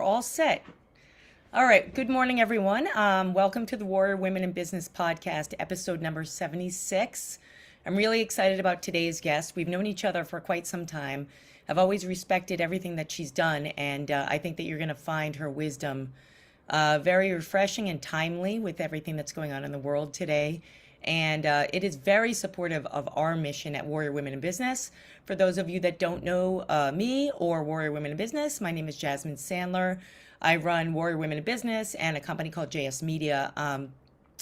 all set. All right. Good morning, everyone. Welcome to the Warrior Women in Business podcast, episode number 76. I'm really excited about today's guest. We've known each other for quite some time. I've always respected everything that she's done, and I think that you're going to find her wisdom very refreshing and timely with everything that's going on in the world today. And it is very supportive of our mission at Warrior Women in Business. For those of you that don't know me or Warrior Women in Business, my name is Jasmine Sandler. I run Warrior Women in Business and a company called JS Media.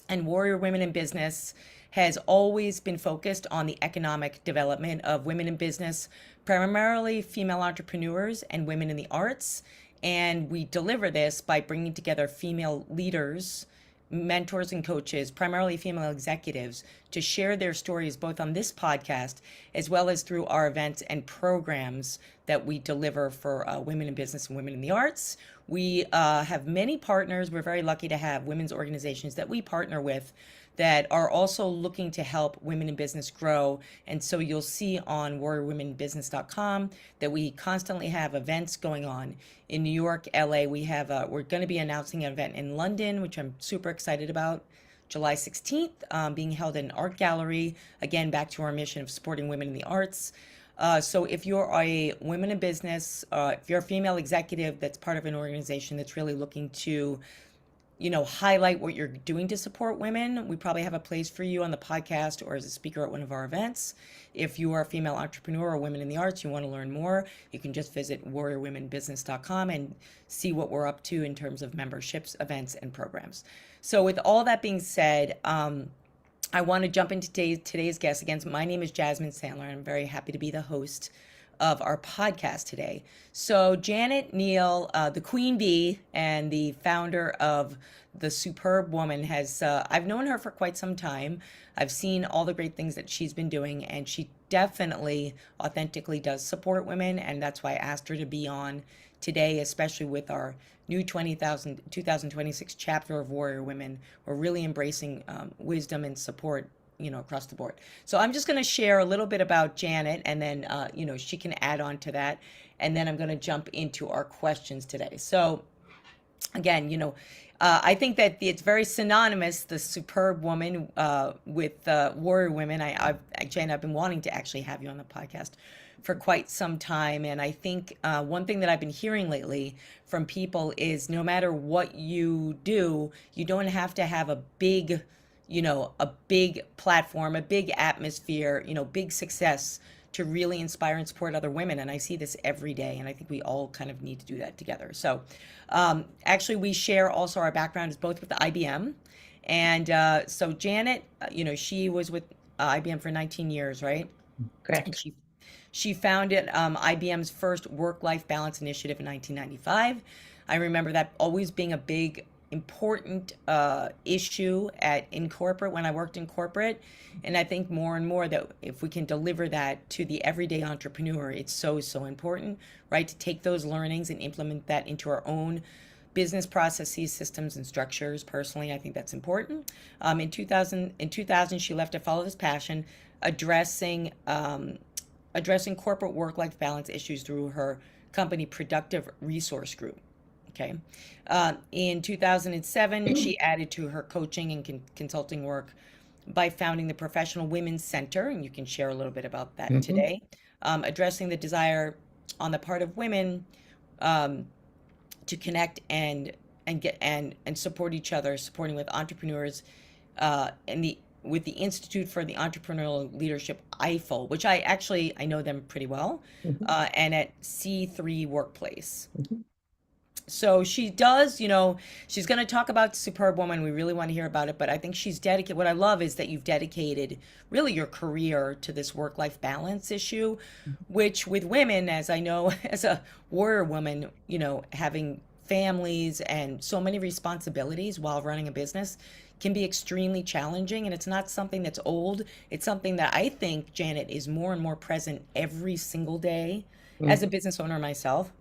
And Warrior Women in Business has always been focused on the economic development of women in business, primarily female entrepreneurs and women in the arts. And we deliver this by bringing together female leaders, mentors, and coaches, primarily female executives, to share their stories both on this podcast as well as through our events and programs that we deliver for women in business and women in the arts. We have many partners. We're very lucky to have women's organizations that we partner with that are also looking to help women in business grow. And so you'll see on warriorwomeninbusiness.com that we constantly have events going on in New York, LA. We're going to be announcing an event in London, which I'm super excited about, July 16th, being held in an art gallery. Again, back to our mission of supporting women in the arts. So if you're a women in business, if you're a female executive that's part of an organization that's really looking to highlight what you're doing to support women, we probably have a place for you on the podcast or as a speaker at one of our events. If you are a female entrepreneur or women in the arts, you want to learn more, you can just visit warriorwomenbusiness.com and see what we're up to in terms of memberships, events, and programs. So with all that being said, I want to jump into today's guest. Again, my name is Jasmine Sandler, and I'm very happy to be the host of our podcast today. So Janet Neal, the Queen Bee and the founder of the Superbwoman, I've known her for quite some time. I've seen all the great things that she's been doing, and she definitely authentically does support women, and that's why I asked her to be on today, especially with our new 2026 chapter of Warrior Women. We're really embracing wisdom and support across the board. So I'm just going to share a little bit about Janet, and then, she can add on to that. And then I'm going to jump into our questions today. So again, I think that it's very synonymous, the Superbwoman, with Warrior Women. Janet, I've been wanting to actually have you on the podcast for quite some time. And I think one thing that I've been hearing lately from people is no matter what you do, you don't have to have a big platform, a big atmosphere, big success to really inspire and support other women. And I see this every day, and I think we all kind of need to do that together. So actually, we share also our background is both with the IBM. And so Janet, she was with IBM for 19 years, right? And Correct. she founded IBM's first work-life balance initiative in 1995. I remember that always being a big important issue in corporate when I worked in corporate. And I think more and more that if we can deliver that to the everyday entrepreneur, it's so, so important, right? To take those learnings and implement that into our own business processes, systems, and structures. Personally, I think that's important. In 2000, she left to follow this passion, addressing corporate work-life balance issues through her company, Productive Resource Group. Okay. In 2007, she added to her coaching and consulting work by founding the Professional Women's Center, and you can share a little bit about that hmm today, addressing the desire on the part of women um, to connect and get and support each other, supporting with entrepreneurs and the with the Institute for the Entrepreneurial Leadership, IFL, which I know them pretty well, hmm and at C3 Workplace. hmm So she's going to talk about Superwoman. We really want to hear about it, but I think she's dedicated. What I love is that you've dedicated really your career to this work-life balance issue, which with women, as I know, as a warrior woman, having families and so many responsibilities while running a business can be extremely challenging. And it's not something that's old. It's something that I think, Janet, is more and more present every single day as a hmm business owner myself.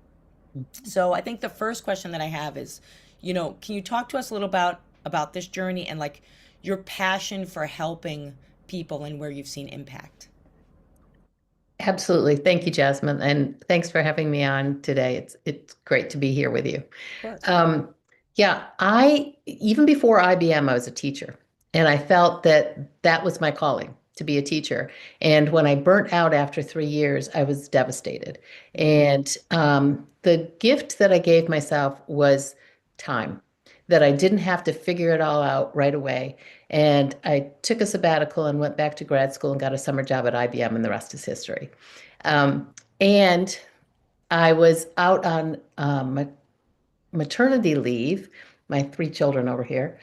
So I think the first question that I have is, can you talk to us a little about this journey and like your passion for helping people and where you've seen impact? Absolutely. Thank you, Jasmine, and thanks for having me on today. It's great to be here with you. Of course. Um, yeah, I even before IBM, I was a teacher, and I felt that that was my calling to be a teacher. And when I burnt out after 3 years, I was devastated. Mm, And the gift that I gave myself was time, that I didn't have to figure it all out right away. And I took a sabbatical and went back to grad school and got a summer job at IBM, and the rest is history. And I was out on maternity leave, my three children over here,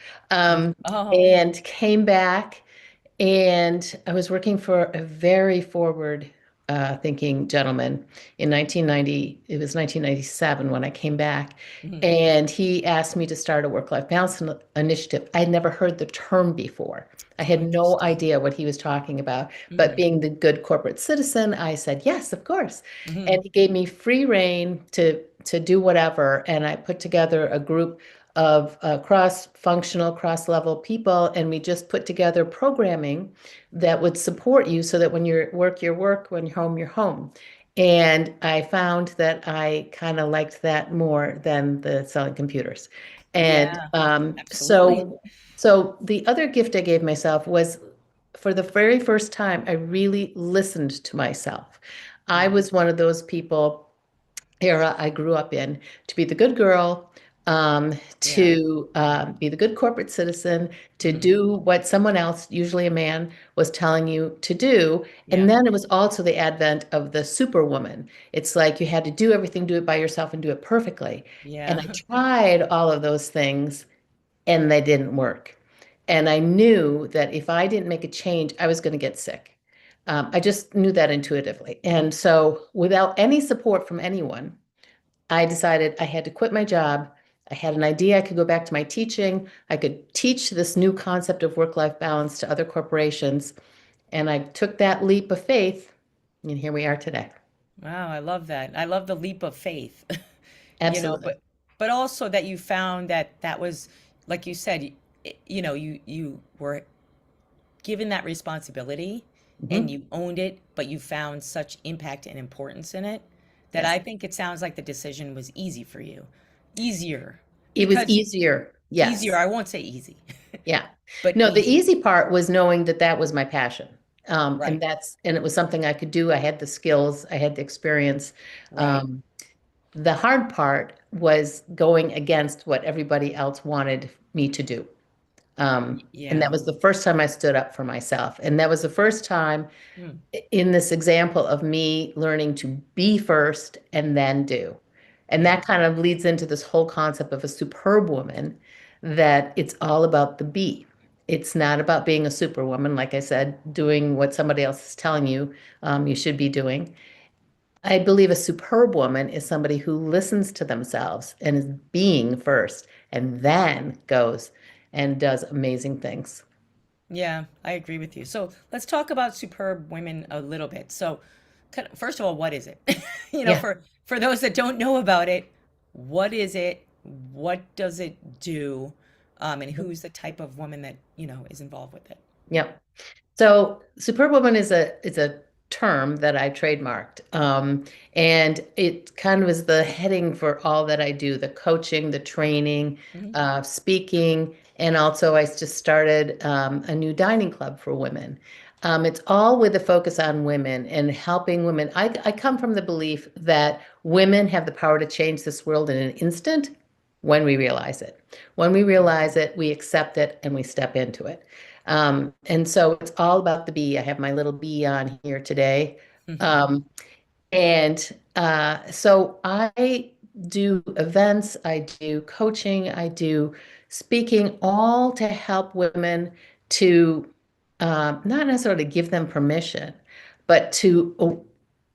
mm. um, Oh, and came back. And I was working for a very forward thinking gentleman in 1990. It was 1997 when I came back. mm, And he asked me to start a work-life balance initiative. I had never heard the term before. I how had no interesting. idea what he was talking about. But Mm, being the good corporate citizen, I said, yes, of course. And mm, he gave me free rein to do whatever. And I put together a group of cross-functional, cross-level people, and we just put together programming that would support you so that when you're at work, you're work, when you're home, you're home. And I found that I kind of liked that more than the selling computers. And yeah, absolutely. so the other gift I gave myself was for the very first time, I really listened to myself. I Mm, was one of those people era I grew up in to be the good girl, yeah. to be the good corporate citizen, to Mm, do what someone else, usually a man, was telling you to do. And yeah. then it was also the advent of the superwoman. It's like you had to do everything, do it by yourself, and do it perfectly. And I Yeah. tried all of those things, and they didn't work. And I knew that if I didn't make a change, I was going to get sick. I just knew that intuitively. And so, without any support from anyone, I decided I had to quit my job. I had an idea I could go back to my teaching. I could teach this new concept of work-life balance to other corporations. And I took that leap of faith, and here we are today. Wow, I love that. I love the leap of faith. You know, Absolutely. but also that you found that that was, like you said, you were given that responsibility and Hmm. you owned it, but you found such impact and importance in it that Yes. I think it sounds like the decision was easy for you. Easier. It was Because easier. easier, Yes. I won't say easy, Yeah. but No, the easier. easy part was knowing that that was my passion. Right, And it was something I could do. I had the skills, I had the experience. right. Um, the hard part was going against what everybody else wanted me to do. And that Yeah. was the first time I stood up for myself. And that was the first time Mm, in this example of me learning to be first and then do. And yeah. that kind of leads into this whole concept of a superb woman, that it's all about the be. It's not about being a superwoman, like I said, doing what somebody else is telling you you should be doing. I believe a superb woman is somebody who listens to themselves and is being first and then goes and does amazing things. Yeah, I agree with you. So let's talk about superb women a little bit. So, first of all, what is it? Yeah. For those that don't know about it, what is it? What does it do? And who's the type of woman that, is involved with it? Yep. So Superwoman is a term that I trademarked. And it kind of is the heading for all that I do, the coaching, the training, Hmm. speaking, and also I just started a new dining club for women. It's all with a focus on women and helping women. I come from the belief that women have the power to change this world in an instant when we realize it. When we realize it, we accept it and we step into it. And so it's all about the bee. I have my little bee on here today. Um, and so I do events, I do coaching, I do speaking, all to help women to not necessarily give them permission, but to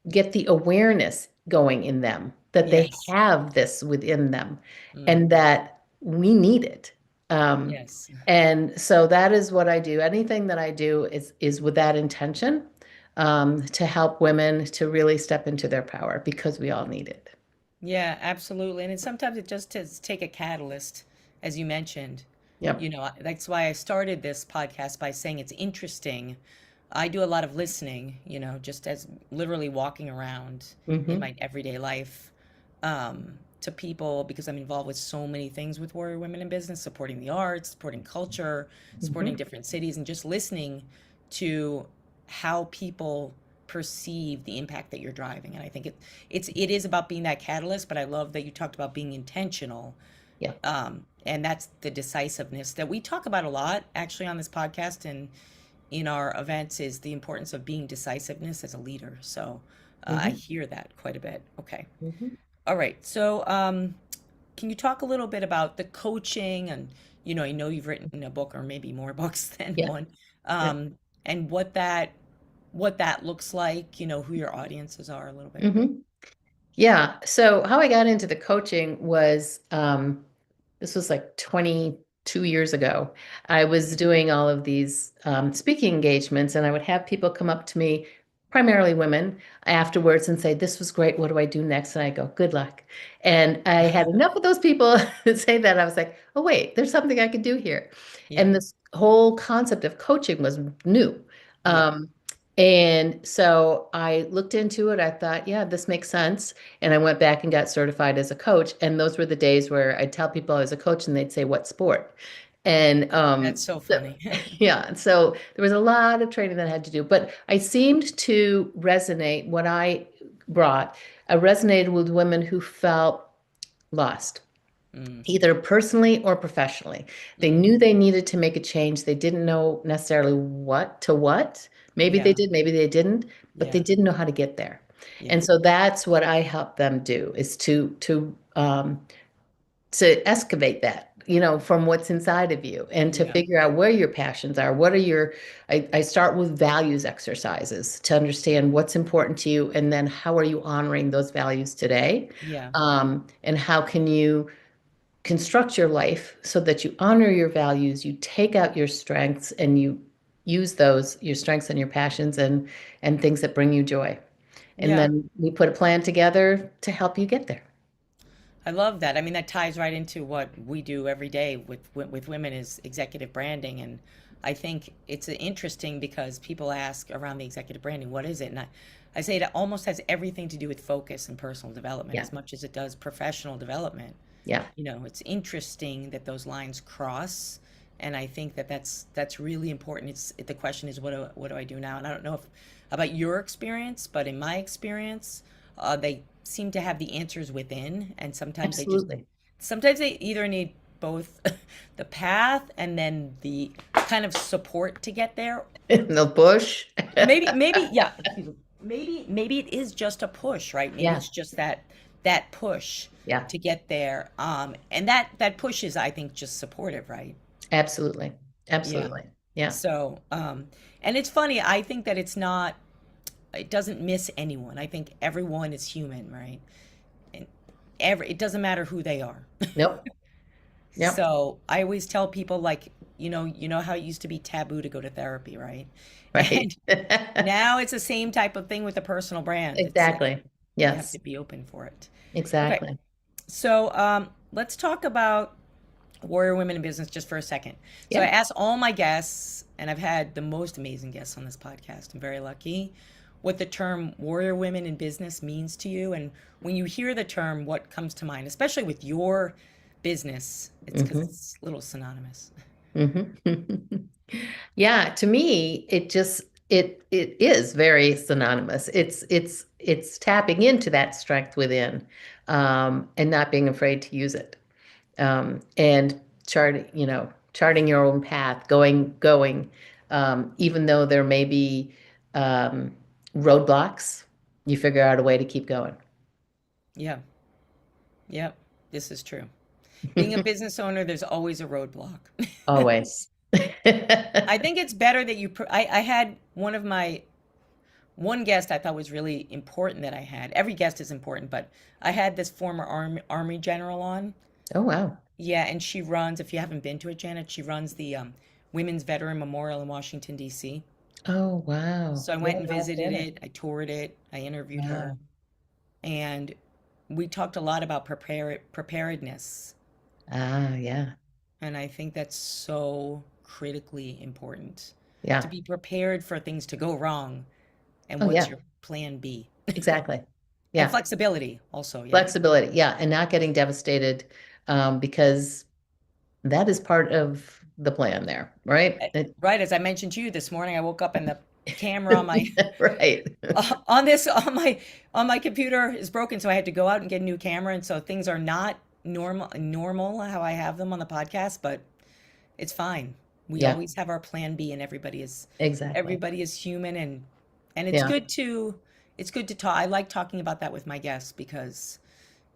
get the awareness going in them that they Yes. have this within them Mm, and that we need it. Um, yes. and so that is what I do. Anything that I do is with that intention, to help women to really step into their power because we all need it. Yeah, absolutely. And sometimes it just does take a catalyst, as you mentioned. Yep. That's why I started this podcast by saying it's interesting, I do a lot of listening, just as literally walking around in Hmm. my everyday life, to people because I'm involved with so many things with Warrior Women in Business, supporting the arts, supporting culture, supporting Hmm. different cities, and just listening to how people perceive the impact that you're driving. And I think it is about being that catalyst, but I love that you talked about being intentional. Yeah. And that's the decisiveness that we talk about a lot actually on this podcast and in our events is the importance of being decisiveness as a leader. So I Hmm. hear that quite a bit. Okay. Hmm. All right. So can you talk a little bit about the coaching and, I know you've written a book or maybe more books than Yeah. one, Yeah. and what that looks like, who your audiences are a little bit. Hmm. Yeah. So how I got into the coaching was this was like 22 years ago. I was doing all of these speaking engagements, and I would have people come up to me, primarily women, afterwards and say, "This was great. What do I do next?" And I go, "Good luck." And I had enough of those people say that. I was like, "Oh, wait, there's something I could do here." Yeah. And this whole concept of coaching was new. Yeah. Um, and so I looked into it. I thought, yeah, this makes sense. And I went back and got certified as a coach. And those were the days where I'd tell people I was a coach and they'd say, "What sport?" And That's so so, funny. yeah, so there was a lot of training that I had to do. But I seemed to resonate what I brought. I resonated with women who felt lost, Mm, either personally or professionally. They mm, knew they needed to make a change. They didn't know necessarily what. Maybe they yeah. did, maybe they didn't, but they Yeah. didn't know how to get there. Yeah. And so that's what I help them do is to excavate that, from what's inside of you and to Yeah. figure out where your passions are. What are I start with values exercises to understand what's important to you and then how are you honoring those values today? Yeah. And how can you construct your life so that you honor your values, you take out your strengths and you use those, your strengths and your passions and things that bring you joy. And Yeah. then we put a plan together to help you get there. I love that. I mean, that ties right into what we do every day with women is executive branding, and I think it's interesting because people ask around the executive branding, what is it? And I say it almost has everything to do with focus and personal development Yeah. as much as it does professional development. Yeah. It's interesting that those lines cross, and I think that that's really important. The question is what do I do now? And I don't know if about your experience, but in my experience, they seem to have the answers within, and Absolutely. sometimes they either need both the path and then the kind of support to get there. The bush. Maybe yeah, excuse me. Maybe it is just a push, right? Maybe Yeah. it's just that push Yeah. to get there. And that push is, I think, just supportive, right? Absolutely. Yeah. Absolutely. Yeah. So, and it's funny, I think that it doesn't miss anyone. I think everyone is human, right? And it doesn't matter who they are. Nope. Yep. So I always tell people like, you know how it used to be taboo to go to therapy, right? Right. And now it's the same type of thing with the personal brand. It's Exactly. you have Yes. to be open for it. Okay. Exactly. So let's talk about Warrior Women in Business just for a second. So I Yeah. asked all my guests, and I've had the most amazing guests on this podcast. I'm very lucky. What the term Warrior Women in Business means to you, and when you hear the term, what comes to mind, especially with your business, it's because Hmm. it's a little synonymous. Hmm. Yeah, to me, it is very synonymous. It's tapping into that strength within, and not being afraid to use it. And charting your own path, going, even though there may be um, roadblocks, you figure out a way to keep going. Yeah, yep, this is true. Being a business owner, there's always a roadblock. Always. I think it's better that I had one guest I thought was really important that I had. Every guest is important, but I had this former army general on. Oh, wow. Yeah, and she runs, if you haven't been to it, Janet, she runs the Women's Veteran Memorial in Washington, D.C. Oh, wow. So I Yeah, went and no, I've visited been it. it, I toured it, I interviewed her, Wow. and we talked a lot about preparedness. Ah, yeah. And I think that's so critically important. to Yeah. be prepared for things to go wrong. And Oh, what's yeah. your plan B? Exactly. And Yeah. flexibility also, yeah. Flexibility. Yeah. And not getting devastated, because that is part of the plan there, right? Right, as I mentioned to you this morning, I woke up and the camera on my Right. on this on my computer is broken, so I had to go out and get a new camera, and so things are not normal how I have them on the podcast, but it's fine. We Yeah, always have our plan B, and exactly. everybody is human, and Yeah. it's good to talk. I like talking about that with my guests because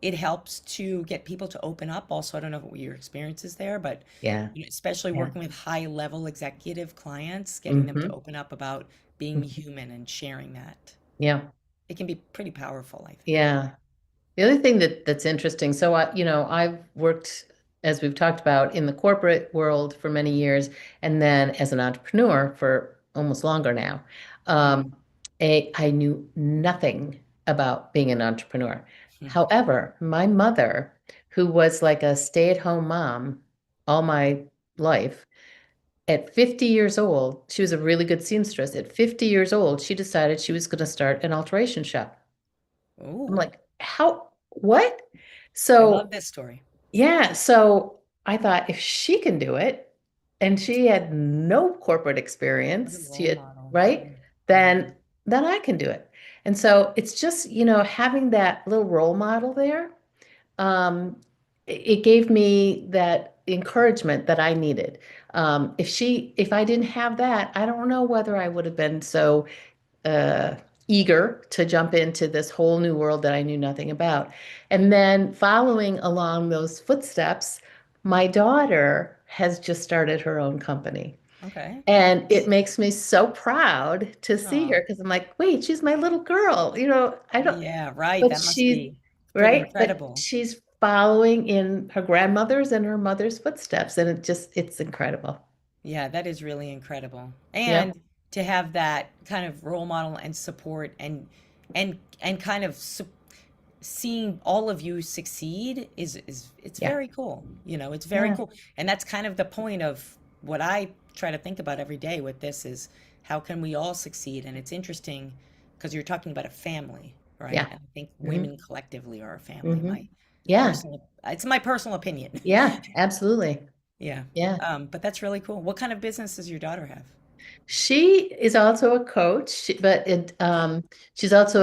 it helps to get people to open up. Also, I don't know what your experience is there, but Yeah. especially Yeah. working with high level executive clients, getting them to Hmm. open up about being human and sharing that. Yeah. It can be pretty powerful, I think. Yeah. The other thing that's interesting, so I've worked, as we've talked about, in the corporate world for many years, and then as an entrepreneur for almost longer now. Mm. Um, I knew nothing about being an entrepreneur. Hmm. However, my mother, who was like a stay-at-home mom all my life, at 50 years old, she was a really good seamstress. At 50 years old, she decided she was going to start an alteration shop. I'm Oh, like, how, what? I love So, this story. yeah, so I thought if she can do it, and she had no corporate What a experience, role model. right? Yeah. Yeah. Then I can do it. And so it's just, having that little role model there, it gave me that encouragement that I needed. If I didn't have that, I don't know whether I would have been so uh, eager to jump into this whole new world that I knew nothing about. And then following along those footsteps, my daughter has just started her own company. Okay. And it makes me so proud to see Oh, her because I'm like, wait, she's my little girl. I don't, yeah, right. but That must she's be pretty right, but incredible. she's following in her grandmother's and her mother's footsteps. And it's incredible. Yeah, that is really incredible. Yeah. And to have that kind of role model and support and kind of seeing all of you succeed is it's Yeah. very cool. It's very Yeah. cool. And that's kind of the point of what I try to think about every day with this is how can we all succeed? And it's interesting because you're talking about a family, right? Yeah. And I think Hmm. women collectively are a family. Hmm. Yeah. It's my personal opinion. Yeah, absolutely. Yeah. Yeah. But that's really cool. What kind of business does your daughter have? She is also a coach, but she's also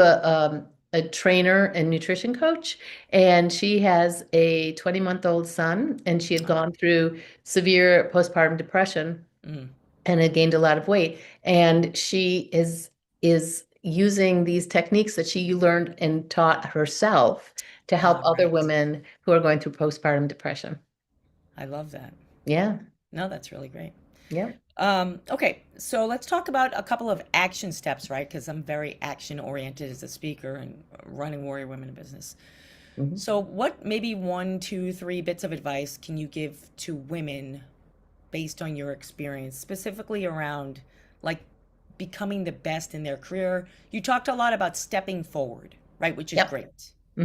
a trainer and nutrition coach. And she has a 20-month-old son, and she had Oh, gone through severe postpartum depression mm. and had gained a lot of weight. And she is using these techniques that she learned and taught herself to help Ah, other right. women who are going through postpartum depression. I love that. Yeah. No, that's really great. Yeah. Okay, so let's talk about a couple of action steps, right? Because I'm very action oriented as a speaker and running Warrior Women in Business. Mhm. So, what maybe one, two, three bits of advice can you give to women based on your experience, specifically around like becoming the best in their career? You talked a lot about stepping forward, right? Which is Yep. great.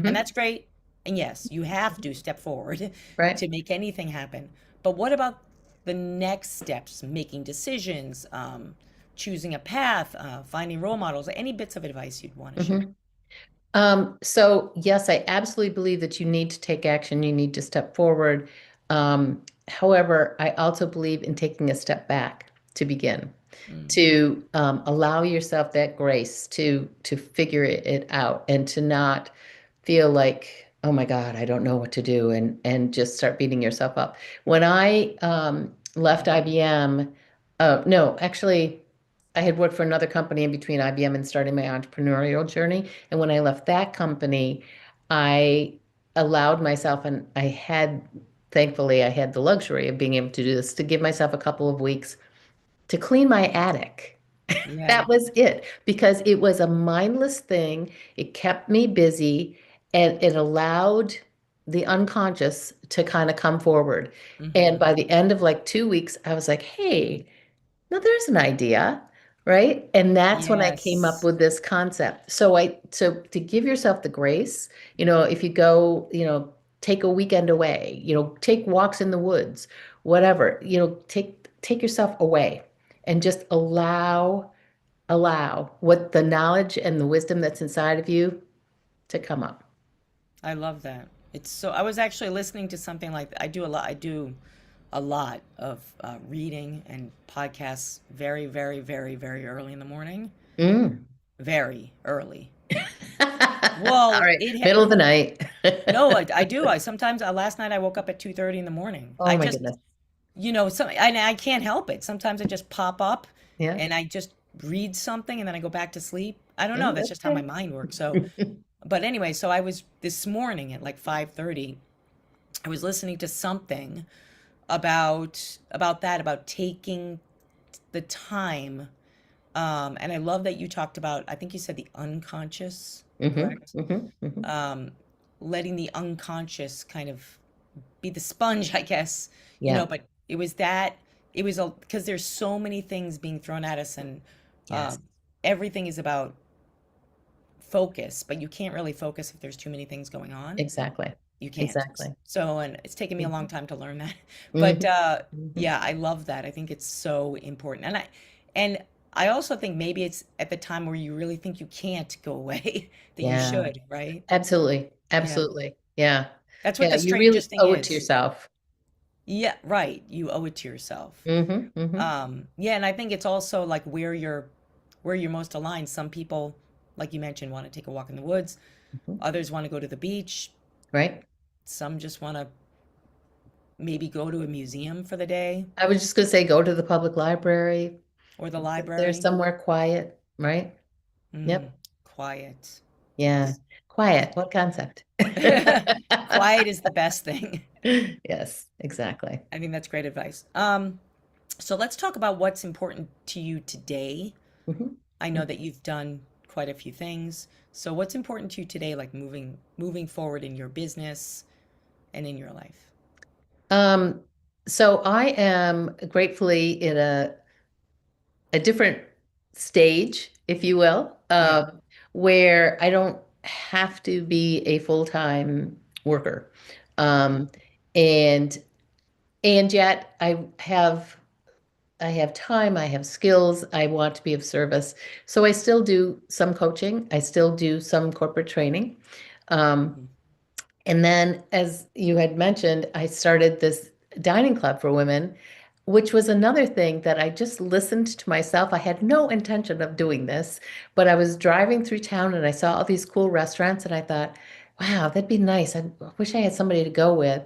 And Hmm. that's great. And yes, you have to step forward Right. to make anything happen. But what about the next steps, making decisions, choosing a path, finding role models, any bits of advice you'd want to share? Hmm. So yes, I absolutely believe that you need to take action. You need to step forward. However, I also believe in taking a step back to begin, Mm, to allow yourself that grace to figure it out and to not feel like, oh my God, I don't know what to do, and just start beating yourself up. When I left IBM, no, actually, I had worked for another company in between IBM and starting my entrepreneurial journey. And when I left that company, I allowed myself, and thankfully, I had the luxury of being able to do this, to give myself a couple of weeks to clean my attic. yeah. That was it, because it was a mindless thing. It kept me busy, and it allowed the unconscious to kind of come forward. And Hmm. by the end of like 2 weeks, I was like, hey, now there's an idea, right? And that's when I came up Yes. with this concept. So to give yourself the grace, if you go, take a weekend away, take walks in the woods, whatever, take yourself away and just allow what the knowledge and the wisdom that's inside of you to come up. I love that. It's so, I was actually listening to something like I do a lot. I do a lot of reading and podcasts very, very, very, very early in the morning. Mm. Very early. All Well, right, middle of the night. no, I do. I sometimes, last night I woke up at 2:30 in the morning. Oh my goodness. I can't help it. Sometimes I just pop up Yeah. and I just read something and then I go back to sleep. I don't know. Oh, That's that's just how my good. mind works. So, but anyway, so I was this morning at like 5:30, I was listening to something about taking the time. And I love that you talked about, I think you said the unconscious, correct? Hmm. Um, letting the unconscious kind of be the sponge, I guess, Yeah. but it was that, it was because there's so many things being thrown at us, and Yes. um, everything is about focus, but you can't really focus if there's too many things going on. Exactly. You can't. Exactly. So, and it's taken me a long Hmm. time to learn that. But Hmm. Hmm. yeah, I love that. I think it's so important. And I also think maybe it's at the time where you really think you can't go away that you Yeah. should, right? Absolutely. Yeah. Absolutely. Yeah. That's what Yeah. the You really strangest thing owe it to is. yourself. Yeah, right. You owe it to yourself. Hmm. Yeah, and I think it's also like where you're most aligned. Some people, like you mentioned, want to take a walk in the woods. Hmm. Others want to go to the beach. Right. Some just want to maybe go to a museum for the day I was just going to say, go to the public library, or the sit there library. somewhere quiet, right? Mm, Yep. quiet. Yeah. Yes. Quiet. What concept? Quiet is the best thing. Yes, exactly. I think that's great advice. So let's talk about what's important to you today. Mhm. I know that you've done quite a few things. So what's important to you today, like moving forward in your business and in your life? Um, so I am gratefully in a different stage, if you will, Yeah. where I don't have to be a full-time worker. Um, and and yet I have time, I have skills, I want to be of service. So I still do some coaching, I still do some corporate training. Um, Mhm. and then, as you had mentioned, I started this dining club for women, which was another thing that I just listened to myself. I had no intention of doing this, but I was driving through town and I saw all these cool restaurants and I thought, wow, that'd be nice. I wish I had somebody to go with.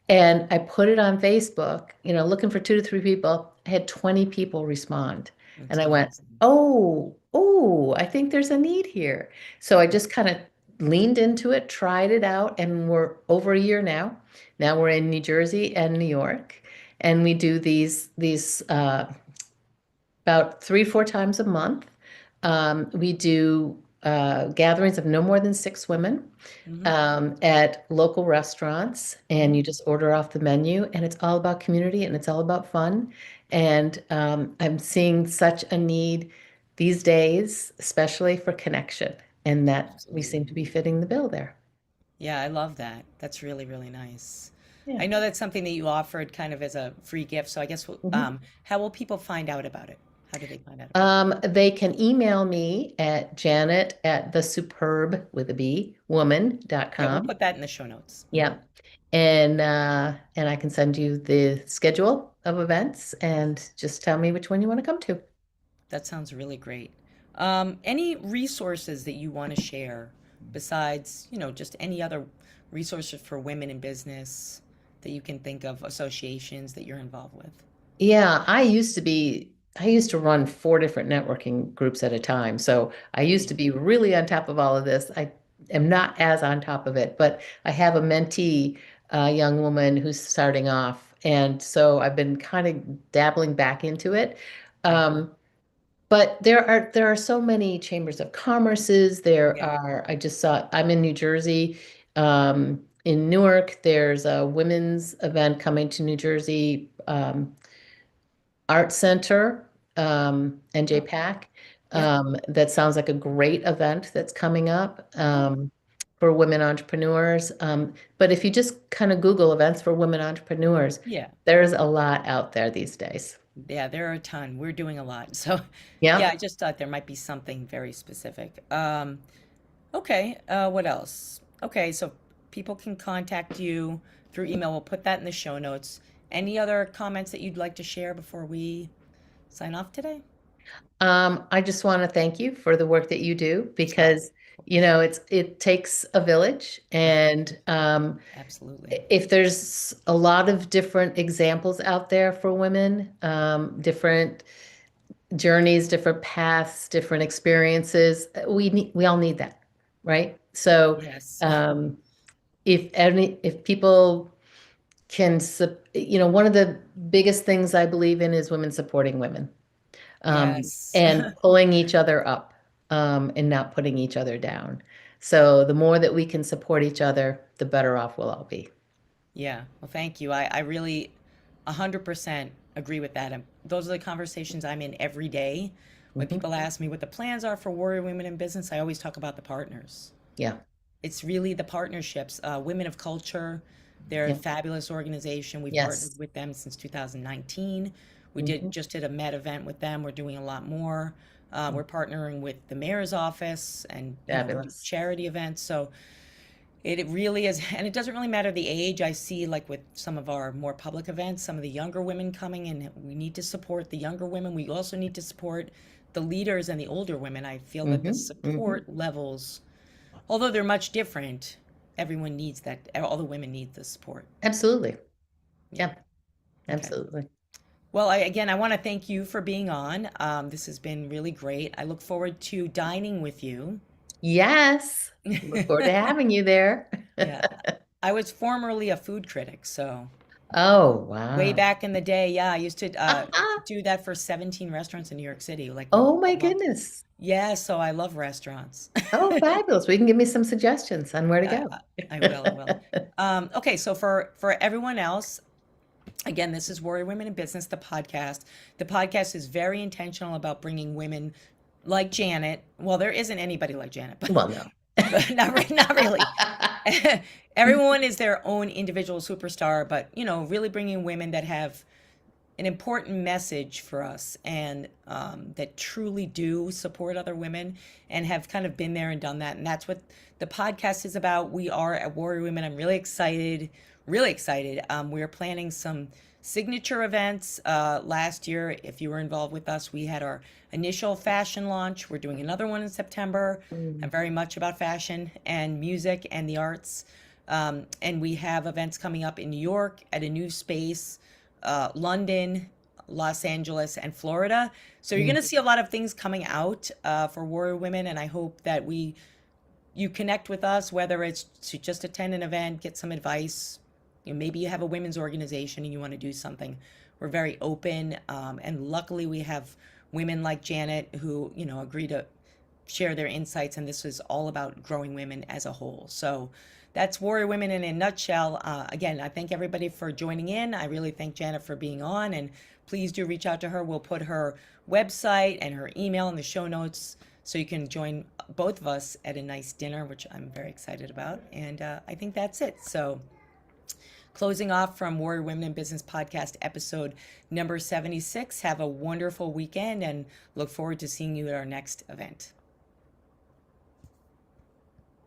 And I put it on Facebook, looking for 2 to 3 people. I had 20 people respond. And That's I went, amazing. oh, I think there's a need here. So I just kind of leaned into it, tried it out, and we're over a year now. Now we're in New Jersey and New York, and we do these about 3, 4 times a month. We do gatherings of no more than 6 women Hmm. at local restaurants, and Hmm. you just order off the menu, and it's all about community and it's all about fun. And I'm seeing such a need these days, especially for connection, and that we seem to Absolutely. be fitting the bill there. Yeah, I love that. That's really, really nice. Yeah. I know that's something that you offered kind of as a free gift. So I guess, Mhm. how will people find out about it? How do they find out about it? They can email me at Janet at the superb with a B Yeah, we'll woman.com. put that in the show notes. Yeah. And I can send you the schedule of events and just tell me which one you want to come to. That sounds really great. Any resources that you want to share besides, just any other resources for women in business that you can think of, associations that you're involved with? Yeah, I used to run 4 different networking groups at a time. So I used to be really on top of all of this. I am not as on top of it, but I have a mentee, a young woman who's starting off. And so I've been kind of dabbling back into it. Yeah. Um, but there are so many chambers of commerces. There Yeah. are, I just saw, I'm in New Jersey. In Newark, there's a women's event coming to New Jersey. Art Center, Oh, NJPAC. yep. That sounds like a great event that's coming up for women entrepreneurs. But if you just kind of Google events for women entrepreneurs, Yeah. there's a lot out there these days. Yeah, there are a ton. We're doing a lot. So, yeah, Yeah. I just thought there might be something very specific. Okay, what else? Okay, so people can contact you through email. We'll put that in the show notes. Any other comments that you'd like to share before we sign off today? I just want to thank you for the work that you do Oh, because, it takes a village. And absolutely. if there's a lot of different examples out there for women, different journeys, different paths, different experiences, we all need that, right? So, Yes. um, if people can, one of the biggest things I believe in is women supporting women, Yes. and pulling each other up, and not putting each other down. So the more that we can support each other, the better off we'll all be. Yeah. Well, thank you. I really 100% agree with that. And those are the conversations I'm in every day. When Mhm. people ask me what the plans are for Warrior Women in Business, I always talk about the partners. Yeah, It's really the partnerships. Women of Culture, they're a yeah, fabulous organization. We've partnered yes. with them since 2019. We Mhm. just did a Met event with them. We're doing a lot more. Mm. We're partnering with the mayor's office, and we do Fabulous. charity events. So it really is, and it doesn't really matter the age. I see, like with some of our more public events, some of the younger women coming, and we need to support the younger women. We also need to support the leaders and the older women. I feel that the Hmm. Hmm. support levels, although they're much different, everyone needs that. All the women need the support. Absolutely. Yeah. Yeah, Okay. absolutely. Well, again, I want to thank you for being on. This has been really great. I look forward to dining with you. Yes. Look forward to having you there. Yeah. I was formerly a food critic, so Oh, way wow. back in the day, yeah, I used to do that for 17 restaurants in New York City. Like, Oh my a month. goodness. Yeah, so I love restaurants. Oh, fabulous. We can give me some suggestions on where to I, go. I I will, I will. Okay, so for everyone else, again, this is Warrior Women in Business, the podcast. The podcast is very intentional about bringing women like Janet. Well, there isn't anybody like Janet, but, Well, no. but not really. Everyone is their own individual superstar, but really bringing women that have an important message for us, and that truly do support other women and have kind of been there and done that. And that's what the podcast is about. We are at Warrior Women. I'm really excited, really excited. We are planning some signature events. Last year, if you were involved with us, we had our initial fashion launch. We're doing another one in September. I'm Mm. very much about fashion and music and the arts. And we have events coming up in New York at a new space, London, Los Angeles, and Florida. So you're going to Mm. see a lot of things coming out for Warrior Women, and I hope that you connect with us, whether it's to just attend an event, get some advice. Maybe you have a women's organization and you want to do something. We're very open, and luckily we have women like Janet who agree to share their insights, and this is all about growing women as a whole. So that's Warrior Women in a nutshell. Again, I thank everybody for joining in. I really thank Janet for being on, and please do reach out to her. We'll put her website and her email in the show notes so you can join both of us at a nice dinner, which I'm very excited about. And I think that's it. So, closing off from Warrior Women in Business podcast episode number 76. Have a wonderful weekend and look forward to seeing you at our next event.